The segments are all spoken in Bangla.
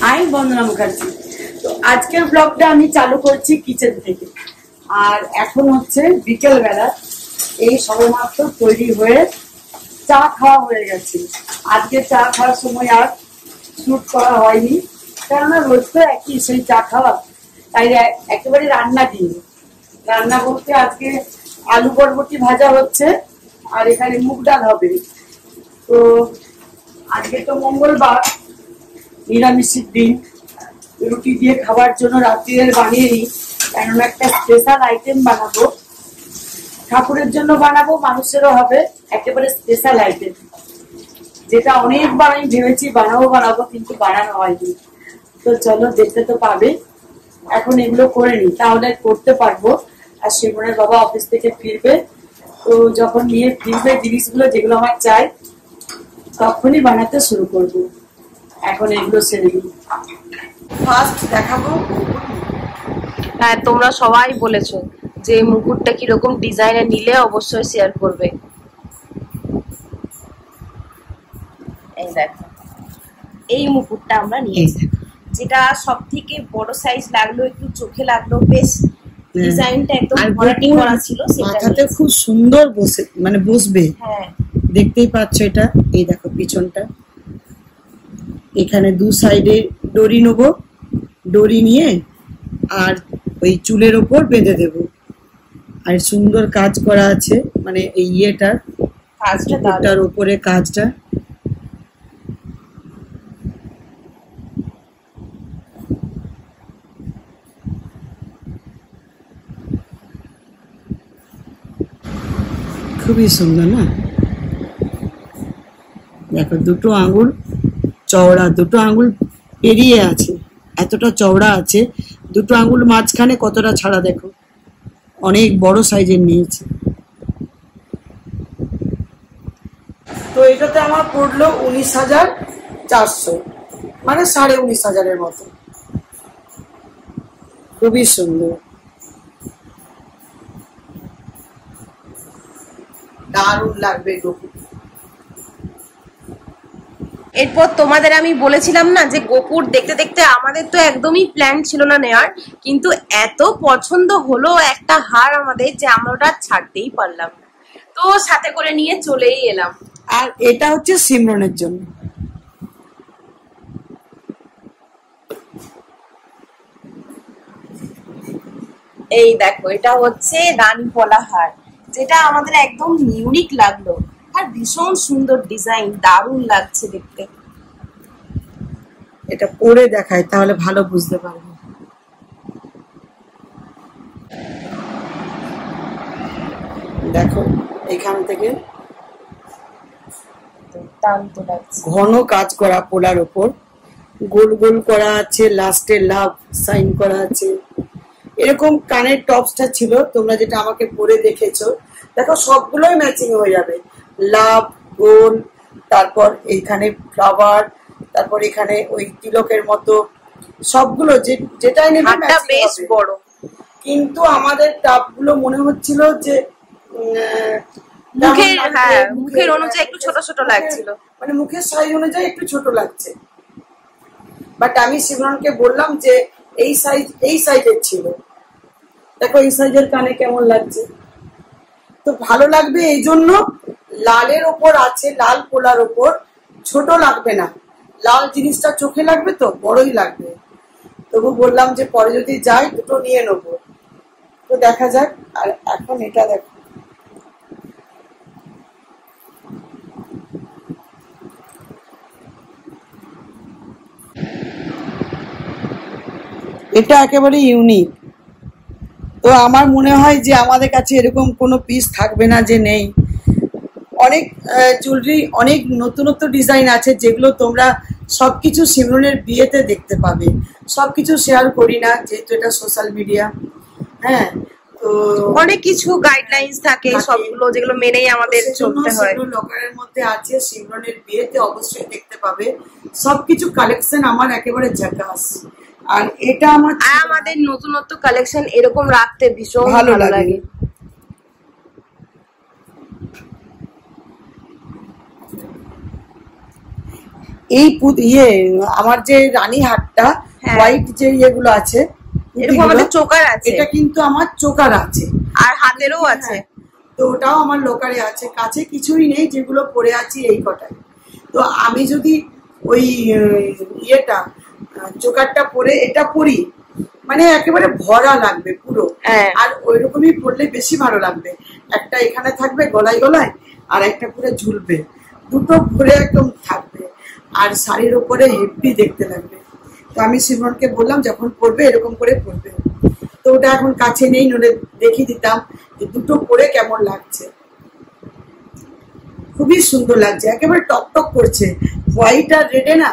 আমি বন্দনা মুখার্জি। তো আজকের ব্লগটা আমি চালু করছি কিচেন থেকে। আর এখন হচ্ছে বিকেল বেলা, এই সবেমাত্র তৈরি হয়ে চা খাওয়া হয়ে গেছে। আজকে চা খাওয়ার সময় আর শুট করা হয়নি, কেননা রোজ তো একই সেই চা খাওয়া, তাই একেবারে রান্না দিই। রান্না বলতে আজকে আলু বরবটি ভাজা হচ্ছে, আর এখানে মুগ ডাল হবে। তো আজকে তো মঙ্গলবার, নিরামিষের দিন, রুটি দিয়ে খাওয়ার জন্য রাত্রিরে বানিয়ে নিই, কেননা একটা স্পেশাল আইটেম বানাবো। ঠাকুরের জন্য বানাবো, মানুষেরও হবে, একেবারে স্পেশাল আইটেম, যেটা অনেকবার আমি ভেবেছি বানাবো, কিন্তু বানানো হয়নি। তো চলো, দেখতে তো পাবে। এখন এগুলো করে নিই, তাহলে করতে পারবো। আর শিবনের বাবা অফিস থেকে ফিরবে, তো যখন নিয়ে ফিরবে জিনিসগুলো যেগুলো আমার চাই, তখনই বানাতে শুরু করবো। এখন এগুলো সেরে নিই। ফার্স্ট দেখাবো। হ্যাঁ, তোমরা সবাই বলেছো যে মুকুটটা কিরকম ডিজাইনে নিলে অবশ্যই শেয়ার করবে। এই দেখো, এই মুকুটটা আমরা নিয়েছি, যেটা সব থেকে বড় সাইজ লাগলো, একটু চোখে লাগলো, বেশ ডিজাইনটা একদম ভরাটি করা ছিল। মাথাতে খুব সুন্দর বসবে। হ্যাঁ, দেখতেই পাচ্ছ এটা। এই দেখো পিছনটা, এখানে দু সাইডে ডরি নেবো, ডরি নিয়ে আর ওই চুলের ওপর বেঁধে দেব। আর সুন্দর কাজ করা আছে, মানে এই কাজটার উপরে কাজটা। খুবই সুন্দর না? দেখো, দুটো আঙুল চওড়া, দুটো আঙুল পেরিয়ে আছে, এতটা চওড়া আছে। দুটো আঙুল মাঝখানে কতটা ছাড়া দেখো, অনেক বড় সাইজের নিয়েছে। তো এটাতে আমার পড়লো 19,400, মানে 19,500 মতো। খুবই সুন্দর, দারুণ লাগবে গোপুর। এরপর তোমাদের আমি বলেছিলাম না যে গোপুর দেখতে দেখতে আমাদের তো একদমই প্ল্যান ছিল না নেওয়ার, কিন্তু এত পছন্দ হলো একটা হার আমাদের যে আমরা ওটা ছাড়তেই পারলাম না, তো সাথে করে নিয়ে চলেই এলাম। আর এটা হচ্ছে সিমরনের জন্য। এই দেখো, এটা হচ্ছে রানী পলা হার, যেটা আমাদের একদম ইউনিক লাগলো, আর ভীষণ সুন্দর ডিজাইন, দারুণ লাগছে দেখতে। এটা পরে দেখায়, তাহলে ভালো বুঝতে পারবে। দেখো, এখান থেকে ঘন কাজ করা, পোলার ওপর গোল গোল করা আছে, লাস্টে লাভ সাইন করা আছে। এরকম কানের টপসটা ছিল, তোমরা যেটা আমাকে পরে দেখেছো। দেখো, সবগুলোই ম্যাচিং হয়ে যাবে, লাভ, গোল, তারপর এইখানে ফ্লাওয়ার, তারপর এখানে ওই তিলকের মতো, সবগুলো যেটাই নেবে বেশ বড়। কিন্তু আমাদের টপগুলো মনে হচ্ছিল যে মুখের অনুযায়ী একটু ছোট ছোট লাগছিল, মানে মুখের সাইজ অনুযায়ী একটু ছোট লাগছে। বাট আমি শিবরনকে বললাম যে এই সাইজের ছিল। দেখো এই সাইজের কানে কেমন লাগছে, তো ভালো লাগবে। এই জন্য লালের ওপর আছে, লাল পোলার ওপর ছোট লাগবে না, লাল জিনিসটা চোখে লাগবে, তো বড়ই লাগবে। তবু বললাম যে পরে যদি যাই দুটো নিয়ে নেবো, তো দেখা যাক। আর এখন এটা দেখো, এটা একেবারে ইউনিক। তো আমার মনে হয় যে আমাদের কাছে এরকম কোনো পিস থাকবে না যে নেই। অনেক জুয়েলারি, অনেক নতুন ডিজাইন আছে, যেগুলো তোমরা সবকিছু সিমরনের বিয়েতে দেখতে পাবে। সবকিছু শেয়ার করি না, যেহেতু এটা সোশ্যাল মিডিয়া। হ্যাঁ, তো অনেক কিছু গাইডলাইন্স থাকে, সবগুলো যেগুলো মেনেই আমাদের চলতে হয়। লকারের মধ্যে আছে, সিমরনের বিয়েতে অবশ্যই দেখতে পাবে। সবকিছু কালেকশন আমার একেবারে ঝাকাস। আর এটা আমাদের নতুনত্ব কালেকশন এরকম রাখতে ভীষণ ভালো লাগে। এই ইয়ে আমার যে রানী হাটটা হোয়াইট যে ইয়েগুলো আছে এরকম আমাদের চোকার আছে, এটা কিন্তু আমার চোকার আছে আর হাতেরও আছে। তো ওটাও আমার লোকারে আছে, কাছে কিছুই নেই, যেগুলো পরে আছি এই কটাই। তো আমি যদি ওই ইয়েটা চোকারটা পরে এটা পরি, মানে একেবারে ভরা লাগবে পুরো, আর ওই রকমই পরলে বেশি ভালো লাগবে। একটা এখানে থাকবে গলায় গলায়, আর একটা পুরো ঝুলবে, দুটো ভরে একদম থাকবে, আর শাড়ির উপরে হেভি দেখতে লাগবে। তো আমি সিমরনকে বললাম যখন পরবে এরকম করে পরবে। তো ওটা এখন কাছে নেই, নইলে দেখিয়ে দিতাম যে দুটো পরে কেমন লাগছে। খুবই সুন্দর লাগছে, একেবারে টকটক করছে, হোয়াইট আর রেডে না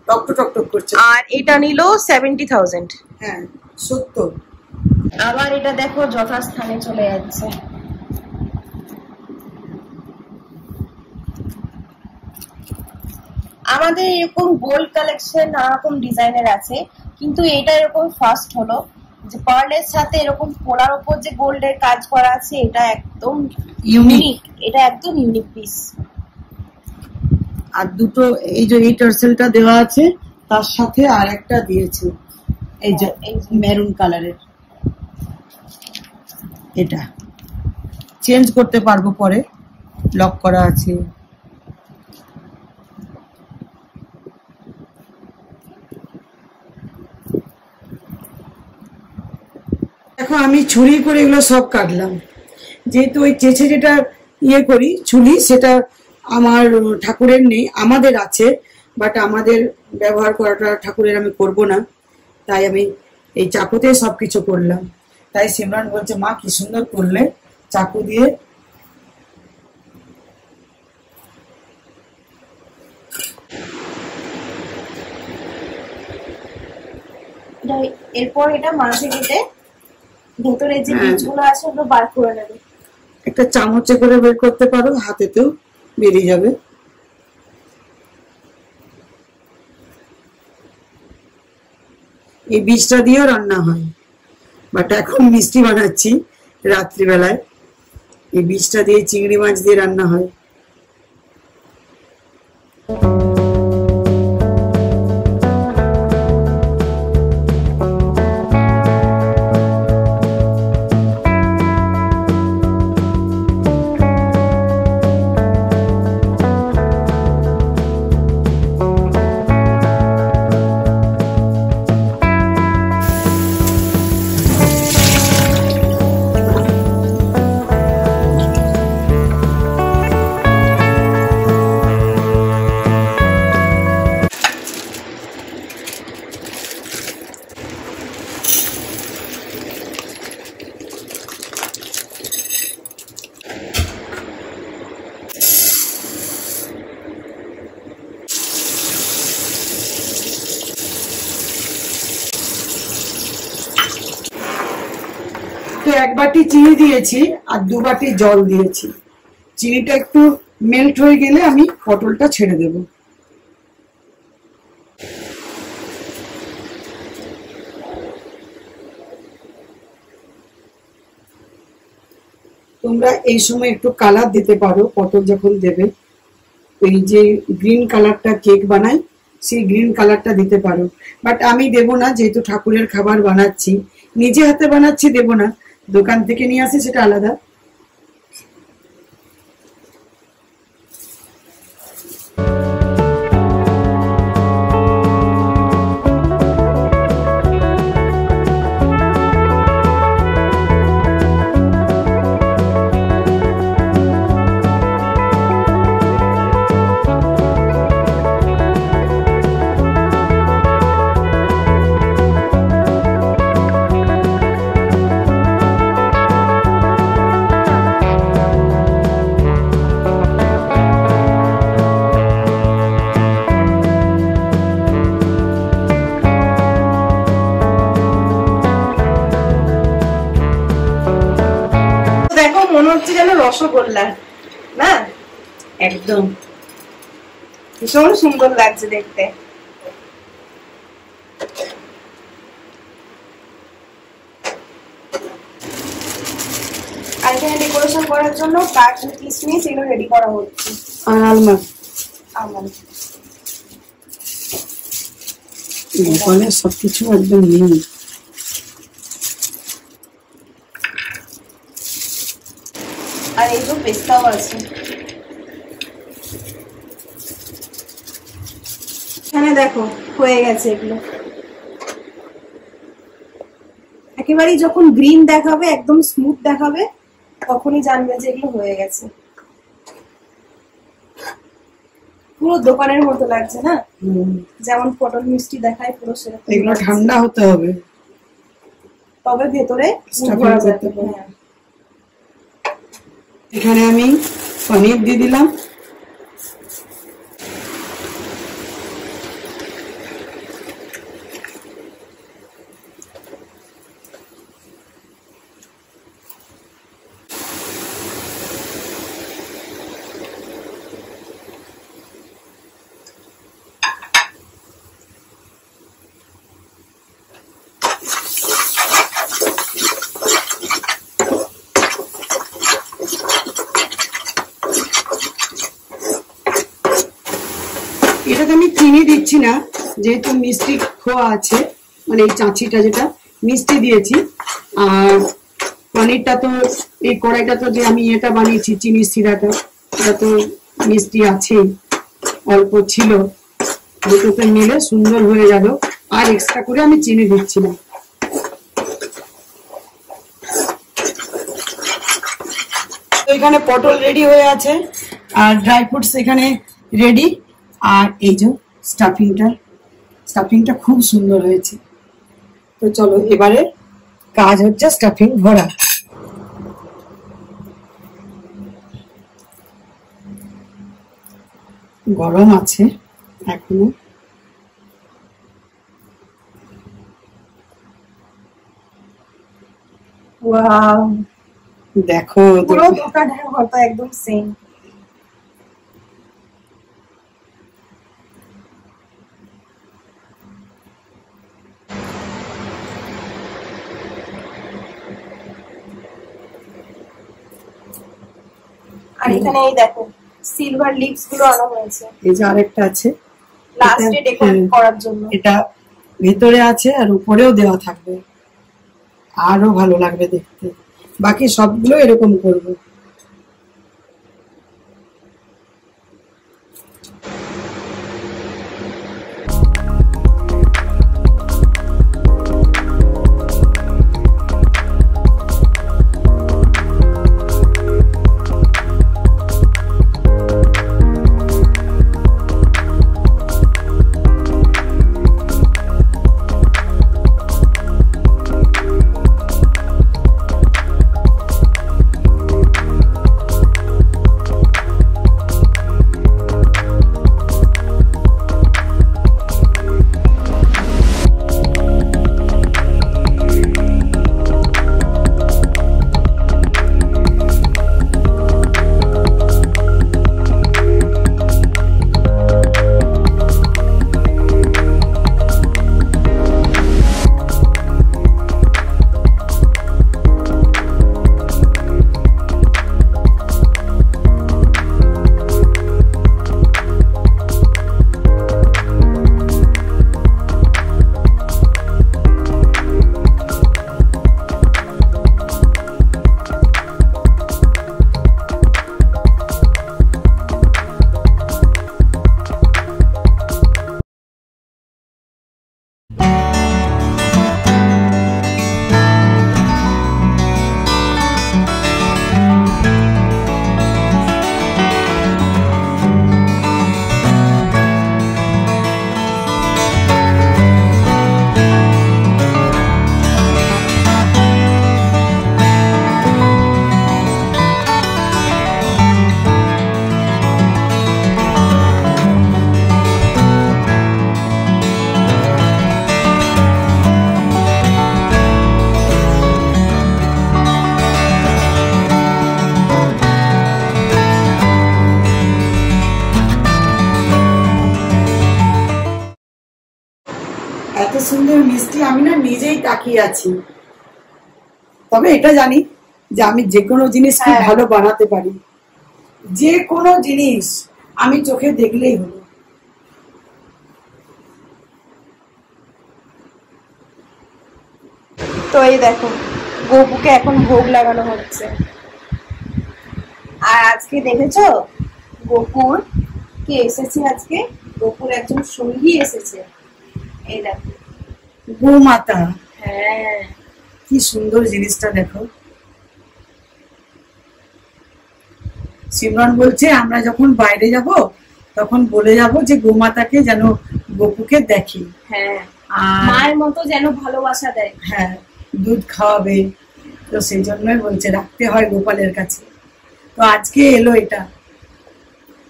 টক করছে। আর এটা নিল 70,000। হ্যাঁ 70। আবার এটা দেখো যথাস্থানে চলে যাচ্ছে। আমাদের এরকম গোল্ড কালেকশন নানা রকম ডিজাইনের আছে, কিন্তু এটা এরকম ফার্স্ট হলো যে পার্লের সাথে এরকম পোলার উপর যে গোল্ডের কাজ করা আছে, এটা একদম ইউনিক, এটা একদম ইউনিক পিস। আর দুটো এই যে এই টার্সেলটা দেওয়া আছে, তার সাথে আর একটা দিয়েছে এই যে মেরুন কালারের। এটা চেঞ্জ করতে পারবো পরে, লক করা আছে। দেখো আমি ছুরি করে এগুলো সব কাটলাম, যেহেতু ওই চেঁচে যেটা ইয়ে করি ছুরি, সেটা আমার ঠাকুরের নেই, আমাদের আছে, বাট আমাদের ব্যবহার করাটা ঠাকুরের আমি করব না, তাই আমি এই চাকুতে সবকিছু করলাম। তাই সিমরান বলছে মা কি সুন্দর করলে চাকু দিয়ে। এরপর এটা মাঝে কেটে ভেতরে যে বীজগুলো আছে ওগুলো বার করে নেবে। একটা চামচে করে বের করতে পারো, হাতেতেও বেরিয়ে যাবে। এই বীজটা দিয়েও রান্না হয়, বাট এখন মিষ্টি বানাচ্ছি রাত্রিবেলায়। এই বীজটা দিয়ে চিংড়ি মাছ দিয়ে রান্না হয়। তো এক বাটি চিনি দিয়েছি আর 2 বাটি জল দিয়েছি। চিনিটা একটু মেল্ট হয়ে গেলে আমি পটলটা ছেড়ে দেব। তোমরা এই সময় একটু কালার দিতে পারো, পটল যখন দেবে ওই যে গ্রিন কালারটা কেক বানাই সেই গ্রিন কালারটা দিতে পারো, বাট আমি দেব না, যেহেতু ঠাকুরের খাবার বানাচ্ছি, নিজে হাতে বানাচ্ছি, দেব না, দোকান থেকে নিয়ে আসি সেটা আলাদা। মনে হচ্ছে যেন রসগোল্লা না, একদম ভীষণ সুন্দর লাগছে দেখতে। আর এখানে ডেকোরেশন করার জন্য কাজু কিশমিশ এগুলো রেডি করা হচ্ছে। আর আলমন্ড গোপালের সবকিছু একদম নেই। আর এই তো পেস্তাও আছে এখানে, দেখো হয়ে গেছে এগুলো। একেবারেই যখন গ্রিন দেখাবে, একদম স্মুথ দেখাবে, তখনই জানবে যে এগুলো হয়ে গেছে। পুরো দোকানের মতো লাগছে না, যেমন পটল মিষ্টি দেখায় পুরো সেরকম। এগুলো ঠান্ডা হতে হবে, তবে ভেতরে এখানে আমি পনির দিয়ে দিলাম। এটাতে আমি চিনি দিচ্ছি না, যেহেতু মিষ্টি খোয়া আছে, মানে এই চাঁচিটা যেটা মিষ্টি দিয়েছি। আর পনিরটা তো এই কড়াইটা তো যে আমি এটা বানিয়েছি চিনি সিরাটা, এটা তো মিষ্টি আছে, অল্প ছিল, দুটোতে মিলে সুন্দর হয়ে গেল। আর এক্সট্রা করে আমি চিনি দিচ্ছি না। তো এখানে পটল রেডি হয়ে আছে, আর ড্রাই ফ্রুটস এখানে রেডি। আর এই যে স্টাফিংটা খুব সুন্দর হয়েছে। তো চলো এবারে কাজ হচ্ছে স্টাফিং ভরা। গরম আছে এখনো। ওয়াও, দেখো পুরো দোকানের মতো একদম সেম। আর এখানে এই দেখো সিলভার লিপস গুলো আনা হয়েছে, এই যে আরেকটা আছে লাস্টে ডেকোরেট করার জন্য। এটা ভেতরে আছে আর উপরেও দেওয়া থাকবে, আরো ভালো লাগবে দেখতে। বাকি সবগুলো এরকম করবো। এত সুন্দর মিষ্টি আমি না নিজেই তাকিয়ে আছি। তবে এটা জানি যে আমি যে কোনো জিনিস খুব ভালো বানাতে পারি, যে কোনো জিনিস আমি চোখে দেখলেই হলো। তো এই দেখো গপুকে এখন ভোগ লাগানো হচ্ছে। আর আজকে দেখেছো গপুর কে এসেছে? আজকে গপুর একজন সঙ্গী এসেছে, এই দেখো গোমাতা। হ্যাঁ কি সুন্দর জিনিসটা দেখো। সিমরন বলছে আমরা যখন বাইরে যাব তখন বলে যাব যে গোমাতাকে যেন গপুকে দেখে। হ্যাঁ আর মায়ের মতো যেন ভালোবাসা দেয়। হ্যাঁ দুধ খাওয়াবে, তো সেই জন্যই বলছে রাখতে হয় গোপালের কাছে। তো আজকে এলো এটা,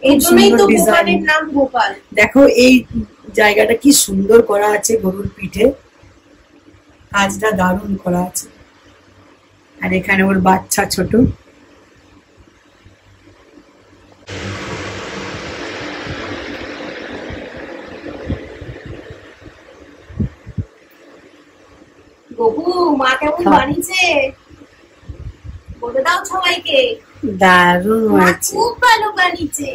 এই জন্যই তো সুন্দর design। গোপালের নাম গোপাল। দেখো এই জায়গাটা কি সুন্দর করা আছে গরুর পিঠে, কাজটা দারুণ করা আছে। আর এখানে ওর বাচ্চা ছোট। গপু মা কেমন হ্যাঁ। বানিয়েছে বলে দাও সবাইকে। দারুণ মা আছে। খুব ভালো বানিয়েছে।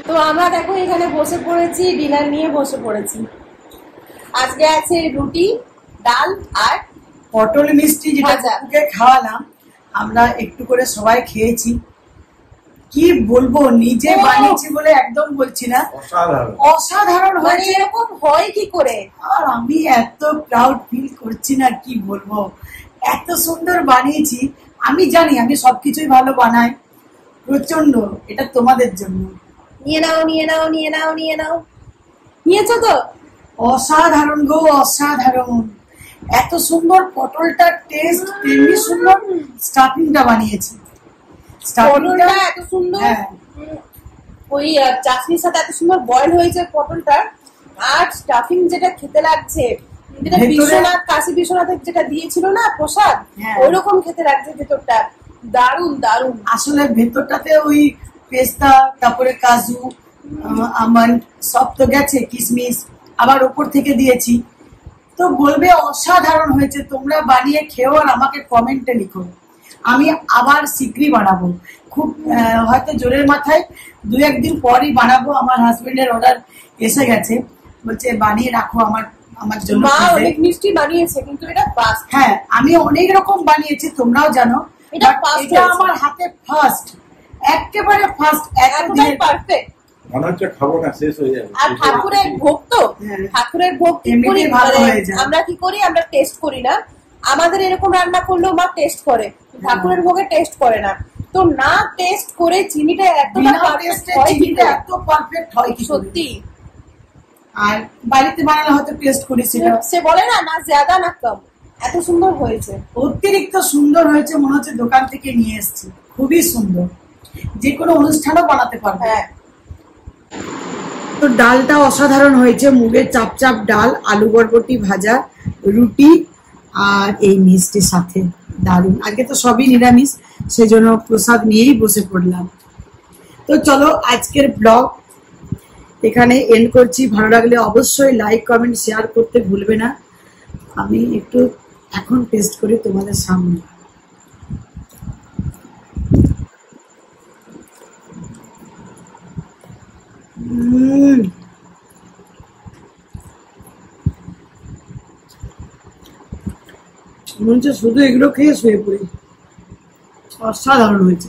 তো আমরা দেখো এখানে বসে পড়েছি, ডিনার নিয়ে বসে পড়েছি। আজকে আছে রুটি, ডাল আর পটল মিষ্টি যেটা ভাজা। গপুকে খাওয়ালাম, আমরা একটু করে সবাই খেয়েছি। কি বলবো, নিজে ও। বানিয়েছি বলে একদম বলছি না, অসাধারণ। অসাধারণ মানে হয়েছে। এরকম হয় কি করে? আর আমি এত প্রাউড ফিল করছি না, কি বলবো, এত সুন্দর বানিয়েছি। আমি জানি আমি সবকিছুই ভালো বানাই, প্রচন্ড। এটা তোমাদের জন্য। নিয়ে নাও নিয়ে নাও নিয়ে নাও নিয়ে নাও। নিয়েছো তো? অসাধারণ গো, অসাধারণ। এত সুন্দর পটলটার টেস্ট, তেমনি সুন্দর স্টাফিংটা বানিয়েছি। পটলটা এত সুন্দর, হ্যাঁ। ওই চাটনির সাথে এত সুন্দর বয়েল হয়েছে পটলটা। আর স্টাফিং যেটা খেতে লাগছে, যেটা ভেতরে- বিশ্বনাথ, কাশী বিশ্বনাথের যেটা দিয়েছিল না প্রসাদ, হ্যাঁ। ওইরকম খেতে লাগছে ভেতরটা। দারুন দারুন। আসলে ভেতরটাতে ওই পেস্তা, তারপরে কাজু, আমন্ড সব তো গেছে, কিশমিশ আবার ওপর থেকে দিয়েছি। তো বলবে অসাধারণ হয়েছে। তোমরা বানিয়ে খেও আর আমাকে কমেন্টে লিখো। আমি আবার শীঘ্রই বানাবো, খুব হয়তো জোরের মাথায় 2-1 দিন পরই বানাবো। আমার হাজবেন্ডের অর্ডার এসে গেছে, বলছে বানিয়ে রাখো আমার জন্য। মা fridge এ। অনেক মিষ্টি বানিয়েছে, কিন্তু এটা ফার্স্ট। হ্যাঁ, আমি অনেক রকম বানিয়েছি, তোমরাও জানো। এটা But first এটা হয়েছে। আমার হাতে ফার্স্ট, একেবারে ফার্স্ট। এতটাই পারফেক্ট। মনে হচ্ছে খাবো না, শেষ হয়ে যাবে। আর ঠাকুরের ভোগ তো, হ্যাঁ। ঠাকুরের ভোগ কি এমনিতেই করি, ভালো মানে হয়ে যায়। আমরা কি করি, আমরা টেস্ট করি না। আমাদের এরকম রান্না করলেও মা টেস্ট করে, ঠাকুরের ভোগে টেস্ট করে না। তো না টেস্ট করে চিনিটা এতটা বিনা পারফেক্ট টেস্টে হয় কি চিনিটা করে? এত পারফেক্ট হয় কি করে? সত্যি আর বাড়িতে বানালে হয়তো টেস্ট করি, সেটা সে বলে না, না জ্যাদা না কম, এত সুন্দর হয়েছে। অতিরিক্ত সুন্দর হয়েছে, মনে হচ্ছে দোকান থেকে নিয়ে এসেছি। খুবই সুন্দর, যে কোনো অনুষ্ঠানও বানাতে পারবে। হ্যাঁ তো ডালটা অসাধারণ হয়েছে, মুগের চাপ চাপ ডাল, আলু বরবটি ভাজা, রুটি আর এই মিষ্টির সাথে দারুণ। আজকে তো সবই নিরামিষ, সেজন্য প্রসাদ নিয়েই বসে পড়লাম। তো চলো আজকের ব্লগ এখানে এন্ড করছি। ভালো লাগলে অবশ্যই লাইক, কমেন্ট, শেয়ার করতে ভুলবে না। আমি একটু এখন টেস্ট করি তোমাদের সামনে। মনে হচ্ছে শুধু এগুলো খেয়ে শুয়ে পড়ি। অসাধারণ হয়েছে।